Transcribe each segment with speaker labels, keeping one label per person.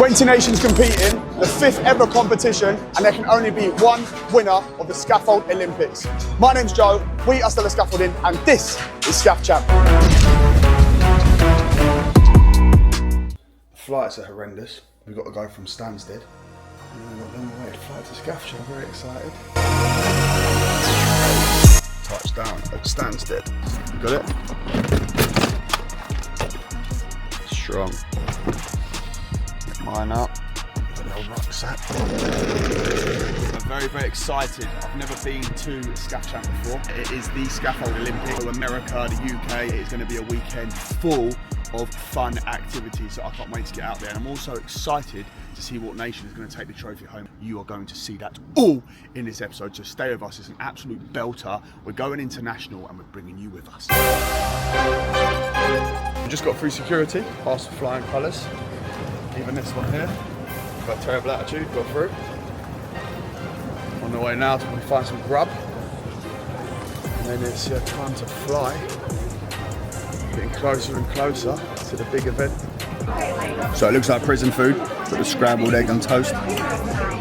Speaker 1: 20 nations competing, the 5th ever competition, and there can only be one winner of the Scaffold Olympics. My name's Joe, we are still at Scaffolding, and this is Scaff Champ. The flights are horrendous. We've got to go from Stansted. And then we've got a long way to fly to Scaff Champ. I'm very excited. Touchdown at Stansted. You got it? Strong. Mine up. Got the old rucksack. I'm very, very excited. I've never been to Scaff Champ before. It is the Scaffold Olympics. So America, the UK. It is going to be a weekend full of fun activities, so I can't wait to get out there. And I'm also excited to see what nation is going to take the trophy home. You are going to see that all in this episode, so stay with us. It's an absolute belter. We're going international and we're bringing you with us. We just got through security, past the flying colours. Even this one here, got a terrible attitude, got through. On the way now to find some grub. And then it's time to fly. Getting closer and closer to the big event. So it looks like prison food. Got the scrambled egg and toast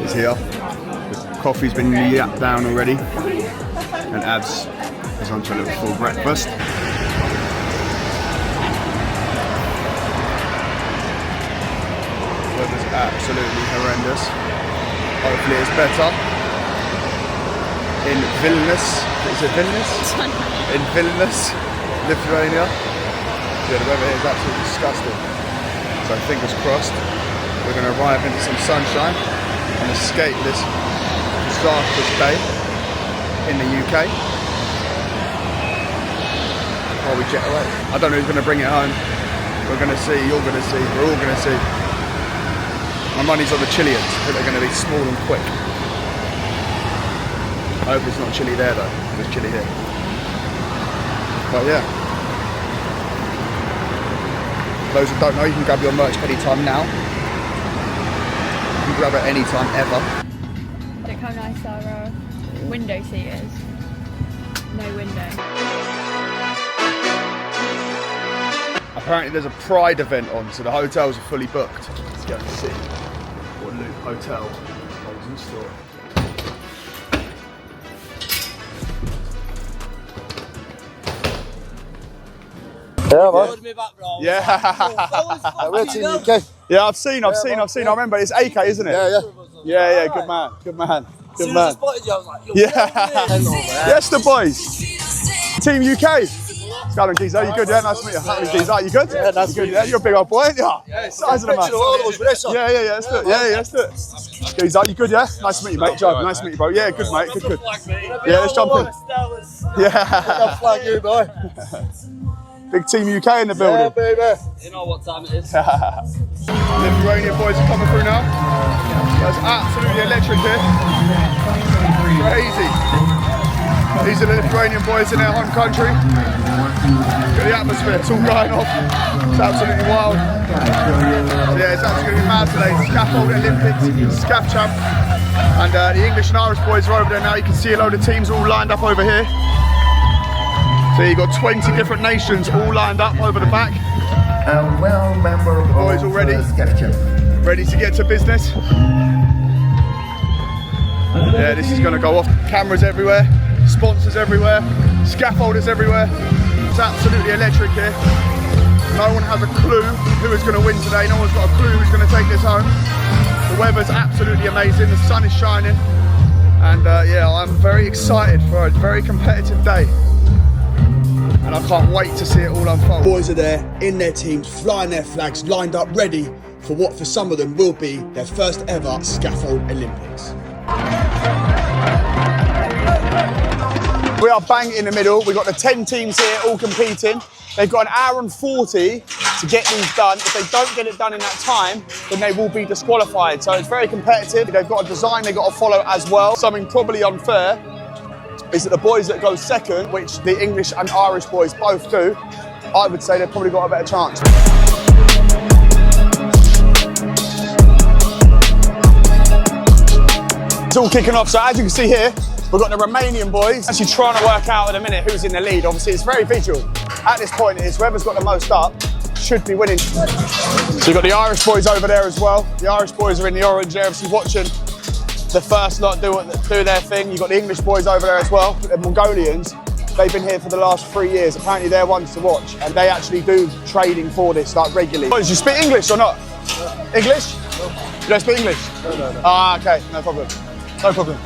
Speaker 1: is here. The coffee's been yapped down already. And Abs is on to a little full breakfast. Weather's absolutely horrendous. Hopefully it's better. In Vilnius, is it Vilnius? In Vilnius, Lithuania. Yeah, the weather here is absolutely disgusting. So fingers crossed, we're going to arrive into some sunshine and escape this disastrous day in the UK. While we jet away. I don't know who's going to bring it home. We're going to see, you're going to see, we're all going to see. My money's on the Chileans. I think they're going to be small and quick. I hope it's not chilly there though. It's chilly here. But yeah. Those who don't know, you can grab your merch anytime now. You can grab it anytime ever.
Speaker 2: Look how nice our window seat is. No window.
Speaker 1: Apparently there's a Pride event on, so the hotels are fully booked. Let's go and see what Loop Hotel holds in store.
Speaker 3: Yeah, man.
Speaker 1: Yeah.
Speaker 3: We're Team UK.
Speaker 1: Yeah, I've seen. I remember it's AK, isn't it? Yeah. Good man. Good man. Yes, the boys. Team UK. Scotland Geezer, you good? Yeah, nice to meet you. How are you, Geezer? You good?
Speaker 3: Yeah, nice
Speaker 1: to meet you. Yeah, you're a big old boy, aren't you?
Speaker 3: Yeah,
Speaker 1: size of the man. Yeah, let's do it. Yeah, let's do it. Geezer, you good? Yeah, nice to meet you, mate. Joe, nice to meet you, bro. Yeah, good, mate. Good. Yeah, let's jump in. Yeah.
Speaker 3: Flag you, boy.
Speaker 1: Big Team UK in the building.
Speaker 3: Yeah, baby.
Speaker 4: You know what time it is.
Speaker 1: Lithuanian boys are coming through now. That's absolutely electric here. Crazy. These are the Lithuanian boys in their home country. Look at the atmosphere, it's all going off. It's absolutely wild. So yeah, it's actually going to be mad today. Scaffold Olympics, Scaff Champ. And the English and Irish boys are over there now. You can see a load of teams all lined up over here. So you've got 20 different nations all lined up over the back. The boys all ready to get to business. Yeah, this is going to go off. Cameras everywhere, sponsors everywhere, scaffolders everywhere. It's absolutely electric here. No one has a clue who is going to win today. No one's got a clue who's going to take this home. The weather's absolutely amazing. The sun is shining. And yeah, I'm very excited for a very competitive day. And I can't wait to see it all unfold. Boys are there, in their teams, flying their flags, lined up, ready for what for some of them will be their first ever Scaffold Olympics. We are bang in the middle. We've got the 10 teams here all competing. They've got an hour and 40 to get these done. If they don't get it done in that time, then they will be disqualified. So it's very competitive. They've got a design they've got to follow as well. Something probably unfair is that the boys that go second, which the English and Irish boys both do, I would say they've probably got a better chance. It's all kicking off, so as you can see here, we've got the Romanian boys actually trying to work out in a minute who's in the lead. Obviously, it's very visual. At this point, it's whoever's got the most up should be winning. So you've got the Irish boys over there as well. The Irish boys are in the orange there, obviously watching the first lot do their thing. You've got the English boys over there as well. The Mongolians, they've been here for the last 3 years. Apparently they're ones to watch, and they actually do training for this like regularly. Boys, you speak English or not? English? You don't speak English?
Speaker 3: No.
Speaker 1: Ah, okay, no problem. No problem.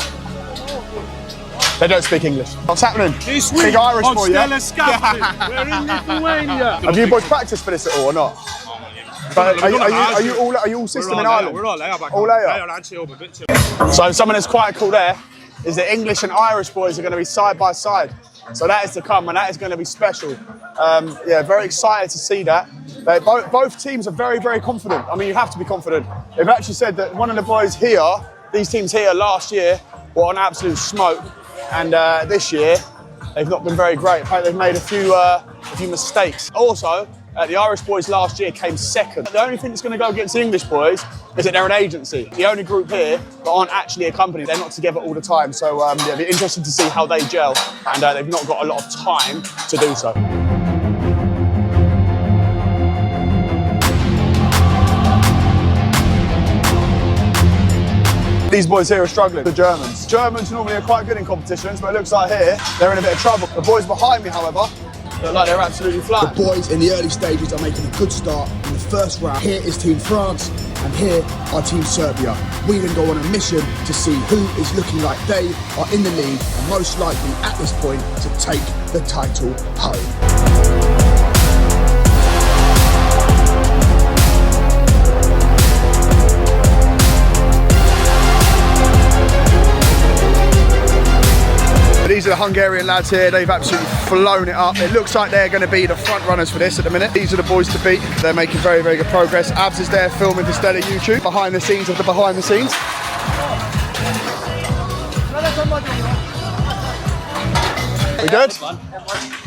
Speaker 1: They don't speak English. What's happening?
Speaker 4: This
Speaker 1: Big
Speaker 4: week
Speaker 1: Irish
Speaker 4: on
Speaker 1: boy, yeah?
Speaker 4: Scaffolding, we're in Lithuania.
Speaker 1: Have you boys practiced for this at all or not? But are you all system in Ireland?
Speaker 4: We're all there back
Speaker 1: All
Speaker 4: home.
Speaker 1: there?
Speaker 4: They are actually over a bit too.
Speaker 1: So something that's quite cool there is the English and Irish boys are going to be side by side. So that is to come, and that is going to be special. Yeah, very excited to see that. Both teams are very, very confident. I mean, you have to be confident. They've actually said that one of the boys here, these teams here last year, were on absolute smoke. And this year, they've not been very great. In fact, they've made a few mistakes. Also, the Irish boys last year came second. The only thing that's going to go against the English boys is that they're an agency. The only group here that aren't actually a company. They're not together all the time. So yeah, it'll be interesting to see how they gel. And they've not got a lot of time to do so. These boys here are struggling, the Germans. Germans normally are quite good in competitions, but it looks like here, they're in a bit of trouble. The boys behind me, however, look like they're absolutely flat.
Speaker 5: The boys in the early stages are making a good start in the first round. Here is Team France, and here are Team Serbia. We then go on a mission to see who is looking like they are in the lead, and most likely at this point to take the title home.
Speaker 1: These are the Hungarian lads here. They've absolutely flown it up. It looks like they're going to be the front runners for this at the minute. These are the boys to beat. They're making very, very good progress. Abs is there filming for Stellar YouTube. Behind the scenes of the behind the scenes. We good?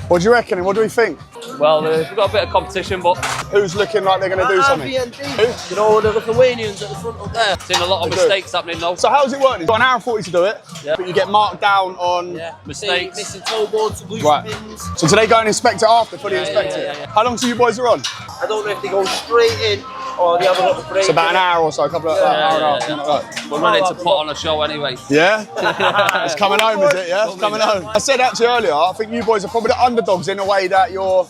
Speaker 1: What do you reckon and what do we think?
Speaker 6: Well, we've got a bit of competition, but
Speaker 1: Who's looking like they're going to do something?
Speaker 6: You know, the Lithuanians at the front up there. Seen a lot of mistakes happening now.
Speaker 1: So how's it working? You've got an hour and 40 to do it,
Speaker 6: Yeah.
Speaker 1: but you get marked down on...
Speaker 6: Mistakes.
Speaker 7: Missing toe boards, loose
Speaker 1: Right.
Speaker 7: pins.
Speaker 1: So do they go and inspect it after, fully inspect it?
Speaker 6: yeah.
Speaker 1: How long do you boys are on?
Speaker 7: I don't know if they go straight in or the other little break.
Speaker 1: It's about an hour or so, a couple of hour and a half. something like that.
Speaker 6: We're ready to put on a show anyway.
Speaker 1: Yeah? It's coming home, is it? Yeah? It's coming home. I said that to you earlier, I think you boys are probably the underdogs in a way that you're...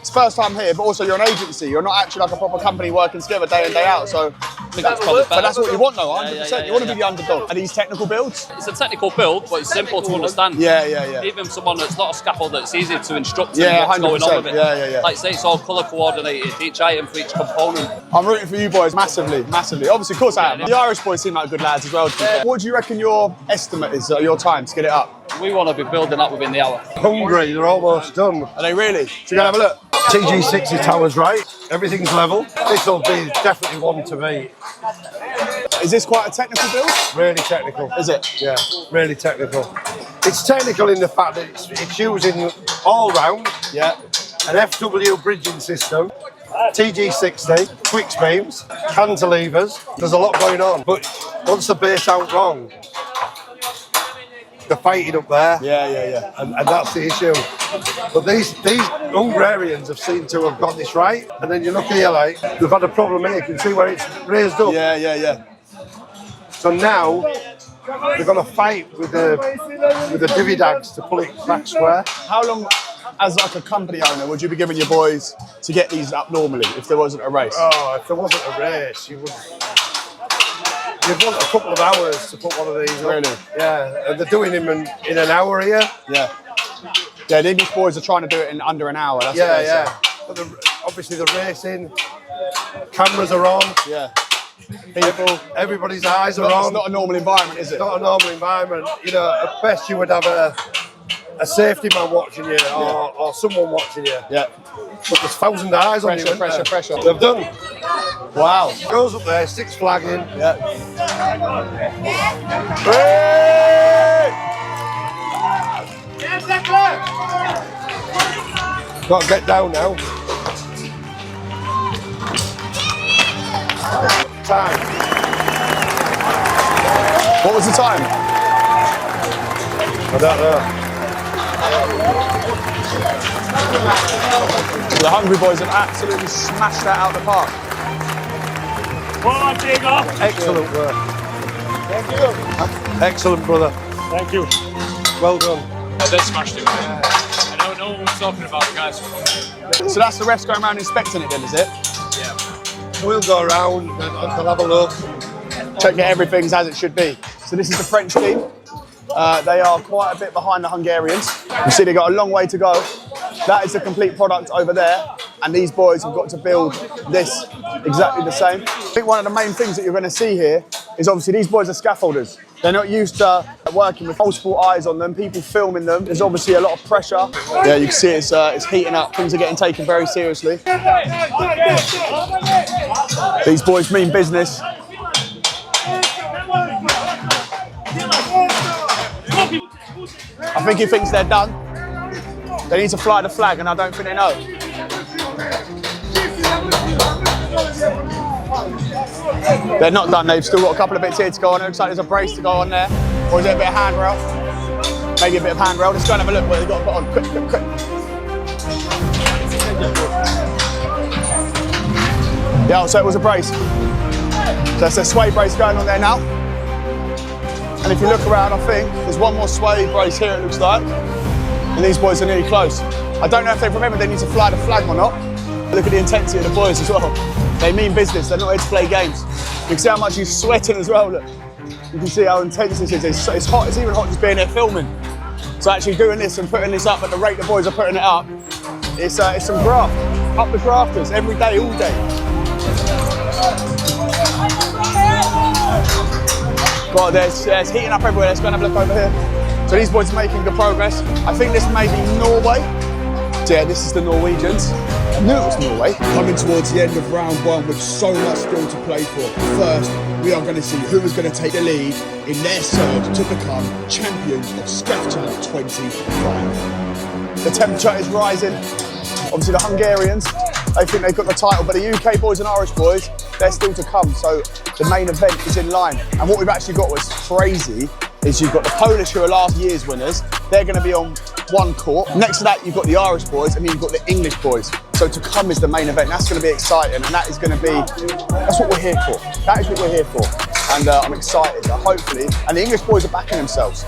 Speaker 1: It's first time here, but also you're an agency. You're not actually like a proper company working together day in, day out. So,
Speaker 6: I think that's probably
Speaker 1: but that's what you want though, 100%.
Speaker 6: Yeah,
Speaker 1: You want to be the underdog. Are these technical builds?
Speaker 6: It's a technical build, but it's simple to understand.
Speaker 1: Yeah.
Speaker 6: Even someone that's not a scaffolder, it's easy to instruct
Speaker 1: Yeah,
Speaker 6: them what's going on
Speaker 1: 100%.
Speaker 6: with it.
Speaker 1: Yeah.
Speaker 6: Like say, it's all colour coordinated, each item for each component.
Speaker 1: I'm rooting for you boys massively. Obviously, of course I am. The Irish boys seem like good lads as well. What do you reckon your estimate is, your time to get it up?
Speaker 6: We want to be building that within the hour.
Speaker 3: Hungry, they're almost done.
Speaker 1: Are they really? Should we go and have a look?
Speaker 3: TG60 tower's right. Everything's level. This will be definitely one to beat.
Speaker 1: Is this quite a technical build?
Speaker 3: Really technical.
Speaker 1: Is it?
Speaker 3: Yeah, really technical. It's technical in the fact that it's using all round
Speaker 1: Yeah.
Speaker 3: an FW bridging system, TG60, quick beams, cantilevers. There's a lot going on. But once the base out wrong, they're fighting up there.
Speaker 1: Yeah.
Speaker 3: And that's the issue. But these Hungarians have seemed to have got this right. And then you look here, like, they've had a problem here. You can see where it's raised up.
Speaker 1: Yeah.
Speaker 3: So now they're going to fight with the dividags to pull it back square.
Speaker 1: How long, as like a company owner, would you be giving your boys to get these up normally if there wasn't a race?
Speaker 3: Oh, if there wasn't a race, you'd want a couple of hours to put one of these up.
Speaker 1: Really?
Speaker 3: Yeah, and they're doing them in an hour here.
Speaker 1: Yeah, the English boys are trying to do it in under an hour. That's what they say.
Speaker 3: But obviously the racing, cameras are on.
Speaker 1: Yeah. People,
Speaker 3: Everybody's eyes are
Speaker 1: it's
Speaker 3: on.
Speaker 1: not a normal environment, is it?
Speaker 3: It's not a normal environment. You know, at best you would have a safety man watching you or someone watching you.
Speaker 1: Yeah.
Speaker 3: But there's 1,000 eyes on you. isn't there?
Speaker 1: Pressure.
Speaker 3: They've done.
Speaker 1: Wow.
Speaker 3: Goes up there, sticks flag in.
Speaker 1: Yeah.
Speaker 3: Got to get down now. Time.
Speaker 1: What was the time?
Speaker 3: I don't know.
Speaker 1: The Hungry boys have absolutely smashed that out of the park. Excellent work.
Speaker 3: Thank you. Excellent, brother.
Speaker 4: Thank you.
Speaker 3: Well done.
Speaker 4: They smashed it. I don't know what we're talking about, guys.
Speaker 1: So that's the refs going around inspecting it then, is it?
Speaker 3: We'll go around and they'll have a look.
Speaker 1: Check that everything's as it should be. So this is the French team. They are quite a bit behind the Hungarians. You see they've got a long way to go. That is the complete product over there. And these boys have got to build this exactly the same. I think one of the main things that you're going to see here is obviously these boys are scaffolders. They're not used to working with multiple eyes on them, people filming them. There's obviously a lot of pressure. Yeah, you can see it's heating up. Things are getting taken very seriously. These boys mean business. I think he thinks they're done. They need to fly the flag, and I don't think they know. They're not done, they've still got a couple of bits here to go on. It looks like there's a brace to go on there. Or is it a bit of handrail? Maybe a bit of handrail. Let's go and have a look what they've got to put on. Quick, quick, quick. Yeah, so it was a brace. So there's a sway brace going on there now. And if you look around, I think there's one more sway brace here, it looks like. And these boys are nearly close. I don't know if they've remembered they need to fly the flag or not. Look at the intensity of the boys as well. They mean business, they're not here to play games. You can see how much he's sweating as well, look. You can see how intense this is. It's hot, it's even hot just being there filming. So actually doing this and putting this up at the rate the boys are putting it up, it's some graft. Up the grafters, every day, all day. God, there's heating up everywhere. Let's go and have a look over here. So these boys are making good progress. I think this may be Norway. So yeah, this is the Norwegians. I knew it was Norway.
Speaker 5: Coming towards the end of round one with so much still to play for. First, we are going to see who is going to take the lead in their surge to become champions of Scaffolding 25.
Speaker 1: The temperature is rising. Obviously the Hungarians, they think they've got the title, but the UK boys and Irish boys, they're still to come. So the main event is in line. And what we've actually got was crazy is you've got the Polish, who are last year's winners. They're going to be on one court. Next to that, you've got the Irish boys, and then you've got the English boys. So to come is the main event. That's going to be exciting, and that is going to be, that's what we're here for. That is what we're here for. And I'm excited, hopefully. And the English boys are backing themselves.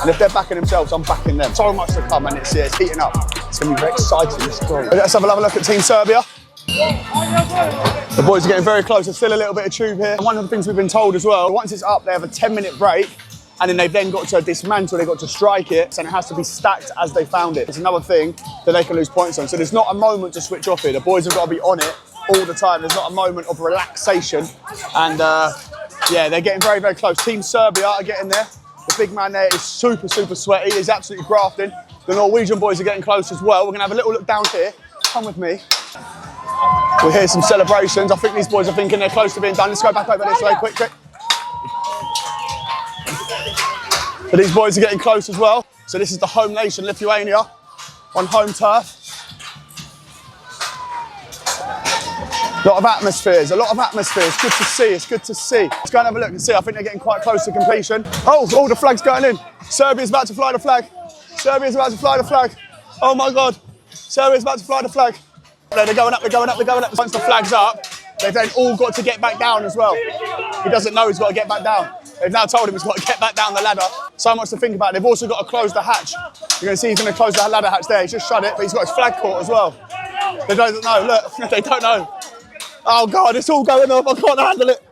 Speaker 1: And if they're backing themselves, I'm backing them. So much to come, and it's heating up. It's going to be very exciting. It's great. Let's have a look at Team Serbia. The boys are getting very close. There's still a little bit of tube here. And one of the things we've been told as well, once it's up, they have a 10-minute break. And then they've then got to dismantle, they've got to strike it, and it has to be stacked as they found it. It's another thing that they can lose points on. So there's not a moment to switch off here. The boys have got to be on it all the time. There's not a moment of relaxation. And yeah, they're getting very, very close. Team Serbia are getting there. The big man there is super, super sweaty. He's absolutely grafting. The Norwegian boys are getting close as well. We're gonna have a little look down here. Come with me. We'll hear some celebrations. I think these boys are thinking they're close to being done. Let's go back over this way, quick, quick. But these boys are getting close as well. So this is the home nation, Lithuania, on home turf. A lot of atmospheres, Good to see, it's good to see. Let's go and have a look and see. I think they're getting quite close to completion. Oh, all the flags going in. Serbia's about to fly the flag. Serbia's about to fly the flag. Oh my God. Serbia's about to fly the flag. They're going up, they're going up, they're going up. Once the flag's up, they've then all got to get back down as well. He doesn't know he's got to get back down. They've now told him he's got to get back down the ladder. So much to think about. They've also got to close the hatch. You're going to see he's going to close the ladder hatch there. He's just shut it, but he's got his flag caught as well. They don't know, look, they don't know. Oh God, it's all going off. I can't handle it.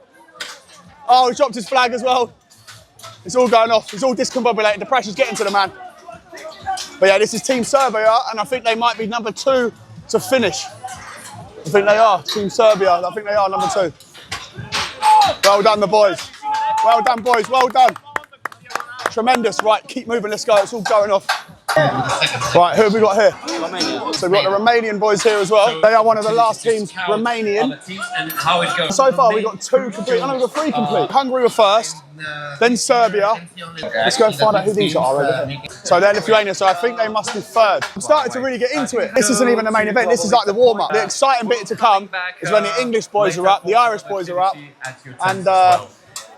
Speaker 1: Oh, he dropped his flag as well. It's all going off. It's all discombobulated. The pressure's getting to the man. But yeah, this is Team Serbia, and I think they might be number 2 to finish. I think they are, Team Serbia. I think they are number 2. Well done, the boys. Well done, boys, well done. Tremendous, right, keep moving, let's go, it's all going off. Right, who have we got here? Romania. So we've got the Romanian boys here as well. They are one of the last teams, Romanian. So far we've got 2 complete, we've got 3 complete. Hungary were first, then Serbia. Let's go and find out who these are over here. So they're Lithuania, so I think they must be 3rd. I'm starting to really get into it. This isn't even the main event, this is like the warm-up. The exciting bit to come is when the English boys are up, the Irish boys are up, and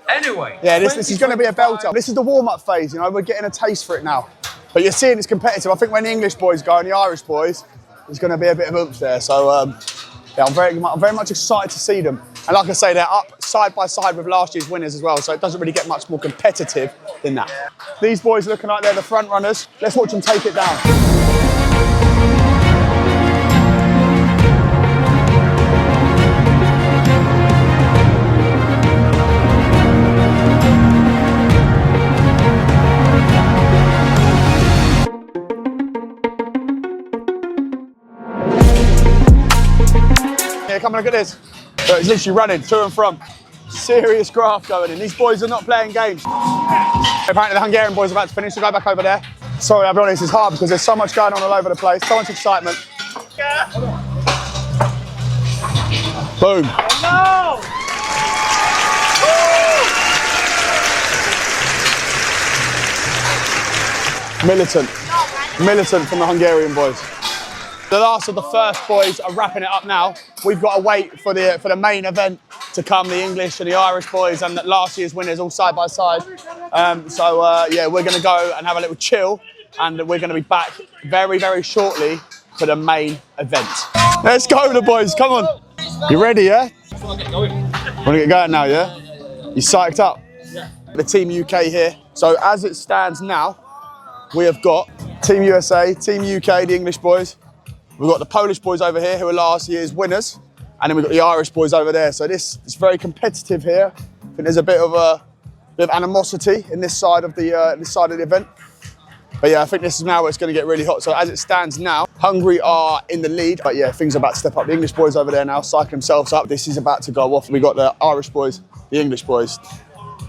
Speaker 6: Anyway,
Speaker 1: yeah, this is going to be a belter. This is the warm-up phase, you know, we're getting a taste for it now. But you're seeing it's competitive. I think when the English boys go and the Irish boys, there's going to be a bit of oomph there. So yeah, I'm very much excited to see them. And like I say, they're up side by side with last year's winners as well, so it doesn't really get much more competitive than that. These boys looking like they're the front runners. Let's watch them take it down. Yeah, come and look at this. So it's literally running to and from. Serious graft going in. These boys are not playing games. Apparently the Hungarian boys are about to finish. We'll go back over there. Sorry, I'll be honest, it's hard because there's so much going on all over the place. So much excitement. Boom. No! Militant from the Hungarian boys. The last of the first boys are wrapping it up now. We've got to wait for the main event to come, the English and the Irish boys and last year's winners all side by side. Yeah, we're going to go and have a little chill, and we're going to be back very, very shortly for the main event. Let's go, the boys, come on. You ready, yeah?
Speaker 6: Want to get going?
Speaker 1: Want to get going now, yeah? You psyched up?
Speaker 6: Yeah.
Speaker 1: The Team UK here. So as it stands now, we have got Team USA, Team UK, the English boys. We've got the Polish boys over here who are last year's winners, and then we've got the Irish boys over there. So this is very competitive here. I think there's a bit of animosity in this side of the event. But yeah, I think this is now where it's going to get really hot. So as it stands now, Hungary are in the lead. But yeah, things are about to step up. The English boys over there now cycling themselves up. This is about to go off. We've got the Irish boys, the English boys,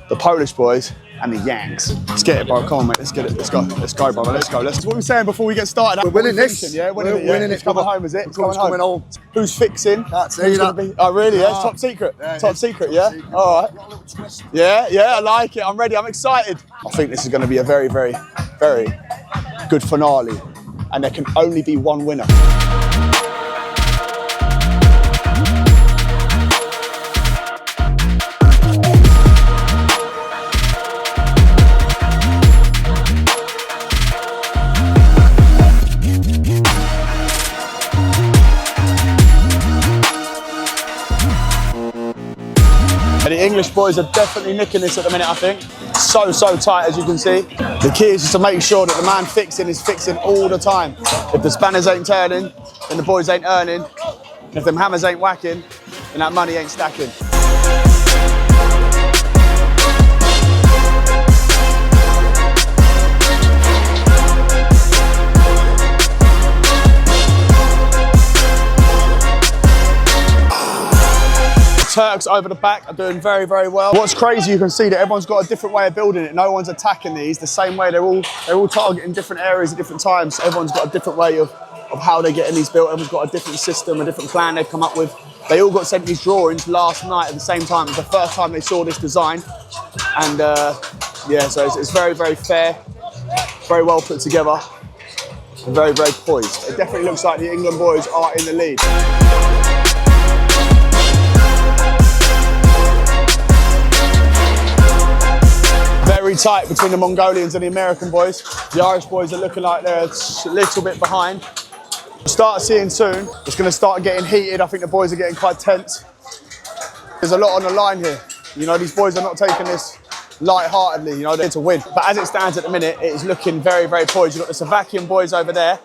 Speaker 1: the Polish boys, and the Yanks. Let's get it, bro. Come on, mate. Let's get it. Let's go. Let's go, brother. Let's go. What were we saying before we get started?
Speaker 3: We're winning this.
Speaker 1: Yeah, winning it.
Speaker 3: Winning
Speaker 1: It's
Speaker 3: it.
Speaker 1: coming home, is it? It's coming home.
Speaker 3: home.
Speaker 1: Who's fixing?
Speaker 3: That's
Speaker 1: Who's
Speaker 3: it.
Speaker 1: gonna be? Oh, really? Yeah, it's top secret.
Speaker 3: Yeah,
Speaker 1: Top secret, yeah? All right. Yeah, I like it. I'm ready. I'm excited. I think this is going to be a very, very, very good finale. And there can only be one winner. The English boys are definitely nicking this at the minute, I think. So tight, as you can see. The key is just to make sure that the man fixing is fixing all the time. If the spanners ain't turning, then the boys ain't earning. If them hammers ain't whacking, then that money ain't stacking. Turks over the back are doing very, very well. What's crazy, you can see that everyone's got a different way of building it. No one's attacking these the same way. They're all targeting different areas at different times. So everyone's got a different way of how they're getting these built. Everyone's got a different system, a different plan they've come up with. They all got sent these drawings last night at the same time. It was the first time they saw this design. And yeah, so it's very, very fair, very well put together, and very, very poised. It definitely looks like the England boys are in the lead. Very tight between the Mongolians and the American boys. The Irish boys are looking like they're a little bit behind. We'll start seeing soon. It's going to start getting heated. I think the boys are getting quite tense. There's a lot on the line here. You know, these boys are not taking this light-heartedly. You know, they're here to win. But as it stands at the minute, it is looking very, very poised. You've got the Slovakian boys over there.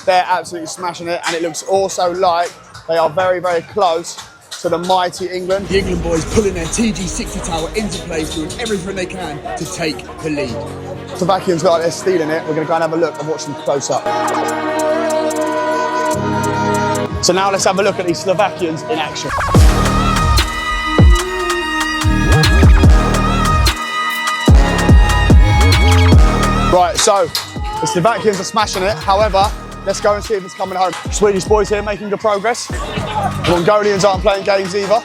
Speaker 1: They're absolutely smashing it. And it looks also like they are very, very close to the mighty England.
Speaker 5: The England boys pulling their TG60 tower into place, doing everything they can to take the lead.
Speaker 1: Slovakians look like they're stealing it. We're going to go and have a look and watch them close up. So now let's have a look at these Slovakians in action. Right, so the Slovakians are smashing it. However, let's go and see if it's coming home. Swedish boys here making good progress. The Mongolians aren't playing games either.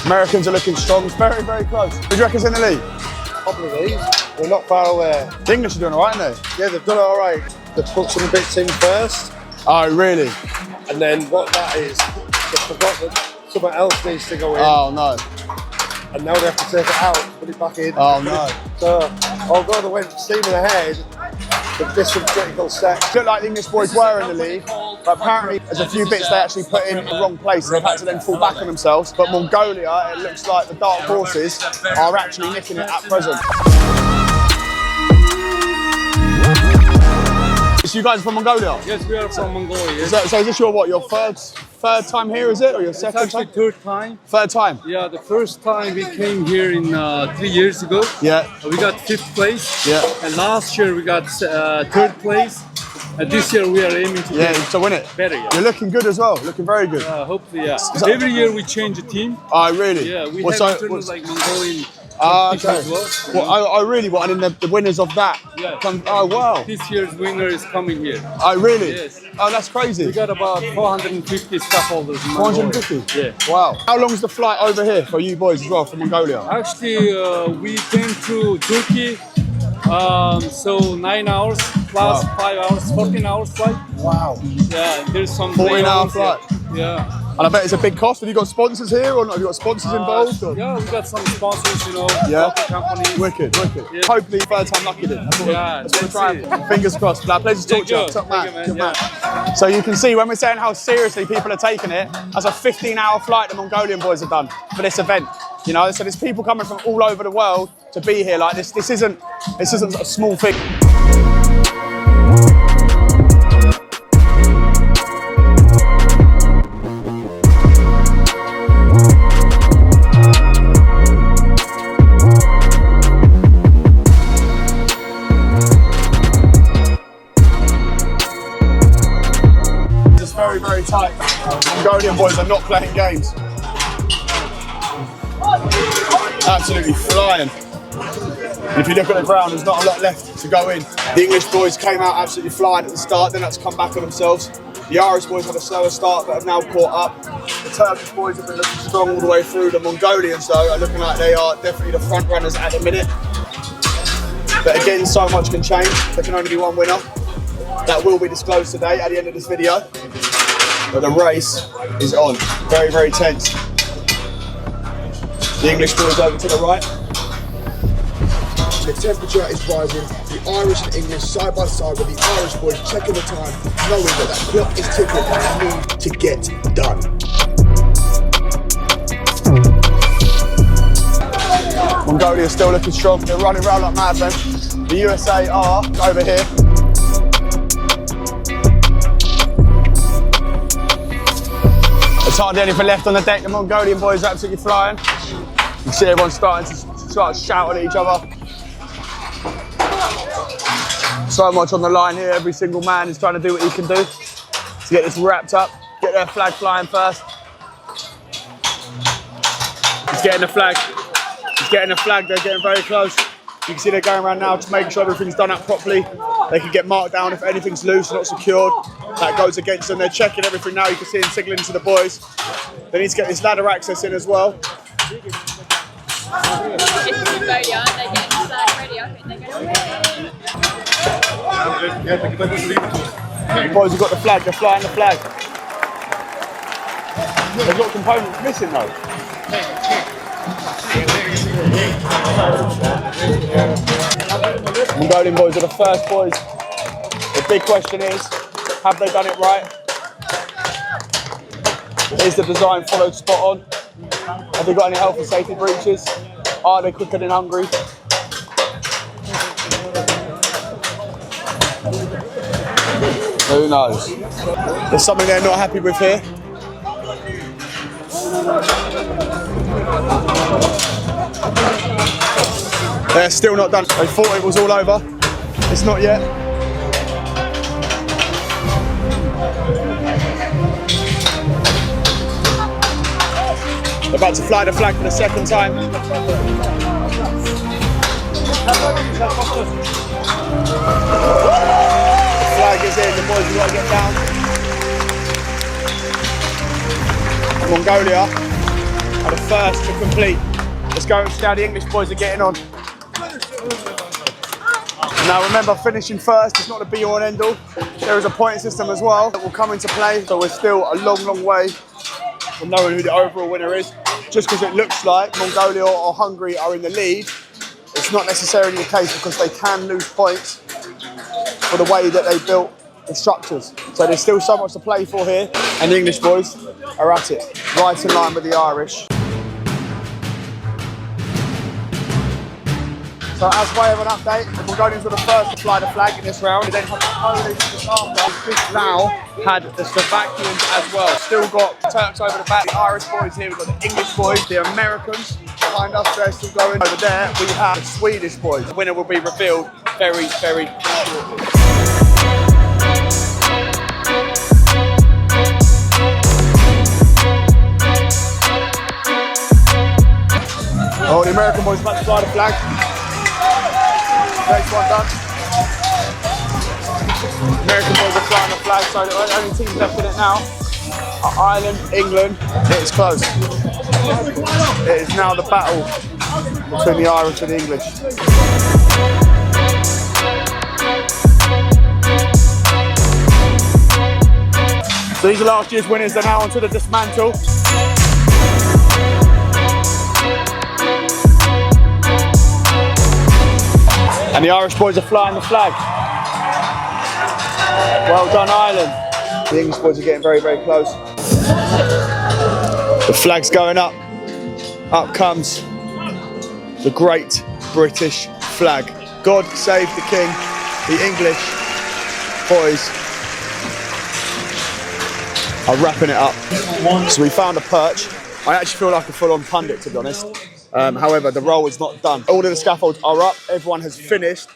Speaker 1: Americans are looking strong. It's very, very close. Who do you reckon's in the lead?
Speaker 3: Couple of these. We're not far away.
Speaker 1: The English are doing all right, aren't they?
Speaker 3: Yeah, they've done it all right. They've put some bits in first.
Speaker 1: Oh, really?
Speaker 3: And then what that is, they forgot that something else needs to go in.
Speaker 1: Oh, no.
Speaker 3: And now they have to take it out, put it back in.
Speaker 1: Oh, no.
Speaker 3: So, although they went steaming ahead, with different critical steps.
Speaker 1: Looked like the English boys were in the lead, but apparently there's a few bits they actually put in the wrong place. They've had to then fall back on themselves. But Mongolia, it looks like the dark horses are actually nicking it at present. So you guys are from Mongolia?
Speaker 8: Yes, we are from Mongolia.
Speaker 1: So is this your third time here, is it? Or your second
Speaker 8: It's actually
Speaker 1: time?
Speaker 8: third time.
Speaker 1: Third time?
Speaker 8: Yeah, the first time we came here in 3 years ago.
Speaker 1: Yeah.
Speaker 8: We got 5th place.
Speaker 1: Yeah.
Speaker 8: And last year we got 3rd place. And this year we are aiming to
Speaker 1: Yeah,
Speaker 8: get
Speaker 1: to win it.
Speaker 8: better. Yeah.
Speaker 1: You're looking good as well, looking very good.
Speaker 8: Hopefully, yeah. Every year we change the team.
Speaker 1: Oh, really?
Speaker 8: Yeah, we
Speaker 1: Well,
Speaker 8: have
Speaker 1: so-
Speaker 8: tournaments like Mongolian
Speaker 1: okay.
Speaker 8: as well.
Speaker 1: Well, really? What? And then the winners of that
Speaker 8: Yeah.
Speaker 1: come. Oh, wow.
Speaker 8: This year's winner is coming here.
Speaker 1: Oh, really?
Speaker 8: Yes.
Speaker 1: Oh, that's crazy.
Speaker 8: We got about 450 scaffolders in Mongolia.
Speaker 1: 450?
Speaker 8: Yeah.
Speaker 1: Wow. How long's the flight over here for you boys as well, from Mongolia?
Speaker 8: Actually, we came through Turkey, so 9 hours plus 5 hours, 14 hours flight.
Speaker 1: Wow.
Speaker 8: Yeah, there's some
Speaker 1: 14-hour
Speaker 8: layovers,
Speaker 1: flight.
Speaker 8: Yeah.
Speaker 1: And I bet it's a big cost. Have you got sponsors here or not? Have you got sponsors involved? Or?
Speaker 8: Yeah, we got some sponsors, you know,
Speaker 1: Yeah.
Speaker 8: local companies.
Speaker 1: Wicked.
Speaker 8: Yeah.
Speaker 1: Hopefully third time lucky then. That's what
Speaker 8: Yeah,
Speaker 1: that's what we're
Speaker 8: let's
Speaker 1: trying. Fingers crossed. Like, pleasure to talk
Speaker 8: Thank
Speaker 1: to you.
Speaker 8: you.
Speaker 1: Top
Speaker 8: Thank
Speaker 1: man.
Speaker 8: you, man.
Speaker 1: Good
Speaker 8: Yeah.
Speaker 1: man. So you can see when we're saying how seriously people are taking it, that's a 15-hour flight the Mongolian boys have done for this event. You know, so there's people coming from all over the world to be here. Like this isn't a small thing. It's very, very tight. Mongolian boys are not playing games. Absolutely flying. And if you look at the ground, there's not a lot left to go in. The English boys came out absolutely flying at the start, then had to come back on themselves. The Irish boys had a slower start, but have now caught up. The Turkish boys have been looking strong all the way through. The Mongolians, though, are looking like they are definitely the front runners at the minute. But again, so much can change. There can only be one winner. That will be disclosed today at the end of this video. But the race is on. Very, very tense. The English boys over to the right.
Speaker 5: The temperature is rising. The Irish and English side by side with the Irish boys checking the time, knowing that that clock is ticking and they need to get done.
Speaker 1: Mongolia's still looking strong. They're running around like madmen. The USA are over here. There's hardly anything left on the deck. The Mongolian boys are absolutely flying. You can see everyone starting to start shouting at each other. So much on the line here. Every single man is trying to do what he can do to get this wrapped up. Get their flag flying first. He's getting the flag. He's getting the flag. They're getting very close. You can see they're going around now to make sure everything's done up properly. They can get marked down if anything's loose, not secured. That goes against them. They're checking everything now. You can see them signaling to the boys. They need to get this ladder access in as well.
Speaker 2: It's Cambodia, they're getting the flag ready. I think they're going to
Speaker 1: The boys have got the flag. They're flying the flag. They've got components missing though. Mongolian boys are the first boys. The big question is, have they done it right? Is the design followed spot on? Have they got any health and safety breaches? Are they quicker than hungry? Who knows? There's something they're not happy with here. They're still not done. They thought it was all over. It's not yet. They're about to fly the flag for the second time. The flag is in, the boys have got to get down. Mongolia are the first to complete. Let's go and see how the English boys are getting on. Now remember, finishing first is not the be all and end all. There is a point system as well that will come into play, so we're still a long, long way from knowing who the overall winner is. Just because it looks like Mongolia or Hungary are in the lead, it's not necessarily the case because they can lose points. for the way that they built the structures. So there's still so much to play for here, and the English boys are at it, right in line with the Irish. So as way of an update, we're going into the first to fly the flag in this round, and then have the Polish just after. This now had the Slovakians as well. Still got Turks over the back, the Irish boys here, we've got the English boys, the Americans behind us, they're still going. Over there, we have the Swedish boys. The winner will be revealed very, very shortly. Oh, the American boys about to fly the flag. Next one done. American boys are flying the flag, so the only teams left in it now are Ireland, England. It is close. It is now the battle between the Irish and the English. So these are last year's winners, they're now onto the dismantle. And the Irish boys are flying the flag. Well done, Ireland. The English boys are getting very, very close. The flag's going up. Up comes the great British flag. God save the King. The English boys are wrapping it up. So we found a perch. I actually feel like a full-on pundit, to be honest. However, the roll is not done. All of the scaffolds are up, everyone has finished,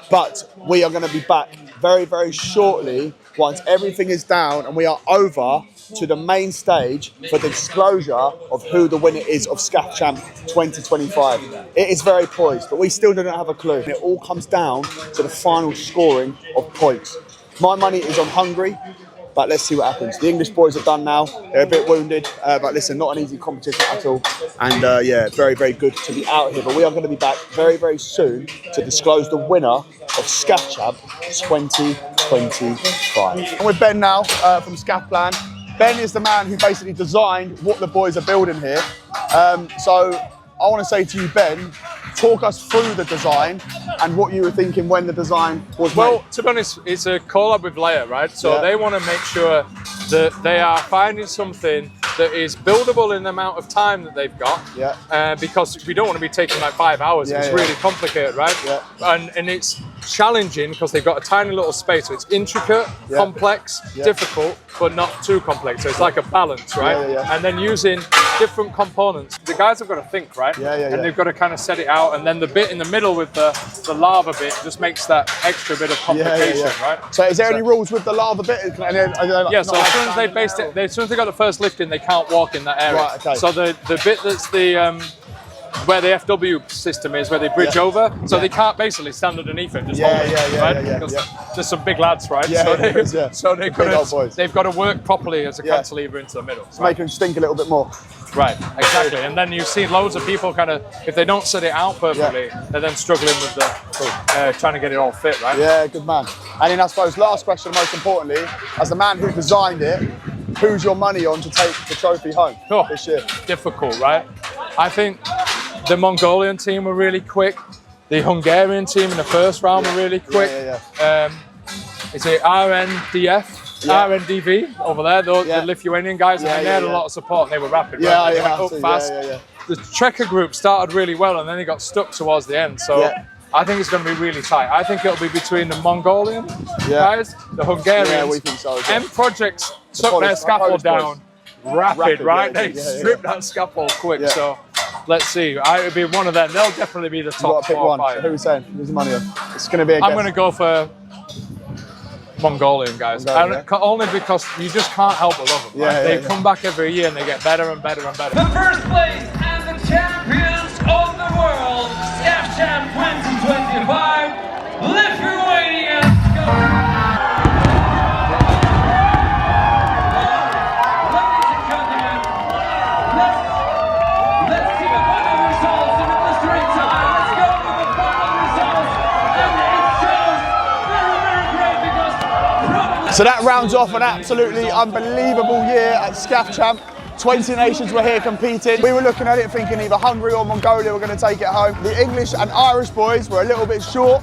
Speaker 1: but we are going to be back very, very shortly once everything is down and we are over to the main stage for the disclosure of who the winner is of Scaff Champ 2025. It is very poised, but we still don't have a clue. It all comes down to the final scoring of points. My money is on Hungary. But let's see what happens. The English boys are done now. They're a bit wounded, but listen, not an easy competition at all. And yeah, very, very good to be out here. But we are going to be back very, very soon to disclose the winner of Scaff Champ 2025. I'm with Ben now from Scaff Plan. Ben is the man who basically designed what the boys are building here. So I want to say to you, Ben, talk us through the design and what you were thinking when the design was made.
Speaker 4: Well, to be honest, it's a collab with Leia, right? So they want to make sure that they are finding something that is buildable in the amount of time that they've got. Because we don't want to be taking like 5 hours. It's really complicated, right? And it's challenging because they've got a tiny little space. So it's intricate, complex, difficult, but not too complex. So it's like a balance, right? And then using different components. The guys have got to think, right? And they've got to kind of set it out. And then the bit in the middle with the lava bit just makes that extra bit of complication, right?
Speaker 1: So is there any rules with the lava bit?
Speaker 4: So as soon as they based it, as soon as they got the first lift in, they can't walk in that area.
Speaker 1: Right, okay.
Speaker 4: So the bit that's the where the FW system is, where they bridge over, so they can't basically stand underneath it. Just there's some big lads, right? So they've got to work properly as a cantilever into the middle.
Speaker 1: To make them stink a little bit more.
Speaker 4: Right, exactly. And then you see loads of people kind of, if they don't set it out perfectly, they're then struggling with the trying to get it all fit, right?
Speaker 1: Yeah, good man. And then I suppose last question, most importantly, as the man who designed it, who's your money on to take the trophy home this year?
Speaker 4: Difficult, right? I think the Mongolian team were really quick. The Hungarian team in the first round were really quick. Is it RNDF? RNDV over there, the Lithuanian guys, and they had a lot of support and they were rapid. They went up fast. The Checker group started really well and then they got stuck towards the end. So I think it's going to be really tight. I think it'll be between the Mongolian guys, the Hungarians.
Speaker 1: We think so.
Speaker 4: M Projects took their scaffold down rapid, right? They stripped that scaffold quick. So let's see. It would be one of them. They'll definitely be the top 4 or 5.
Speaker 1: Who are we saying? Who's the money on? It's going to be a guess.
Speaker 4: I'm going to go for Mongolian guys, only because you just can't help but love them. They come back every year and they get better and better and better.
Speaker 9: The first place and the champions of the world, Scaff Champ 2025, Lithuania. Ladies and gentlemen, let's see the final results in the mystery time. Let's go to the final results, and it shows very, very great because.
Speaker 1: So that rounds off an absolutely unbelievable year at Scaff Champ. 20 nations were here competing. We were looking at it thinking either Hungary or Mongolia were going to take it home. The English and Irish boys were a little bit short,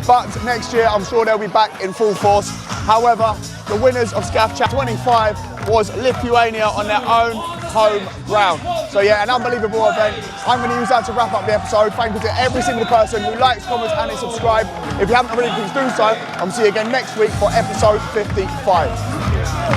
Speaker 1: but next year I'm sure they'll be back in full force. However, the winners of Scaff Chat 25 was Lithuania on their own home ground. So yeah, an unbelievable event. I'm going to use that to wrap up the episode. Thank you to every single person who likes, comments and is subscribed. If you haven't already, please do so. I'll see you again next week for episode 55.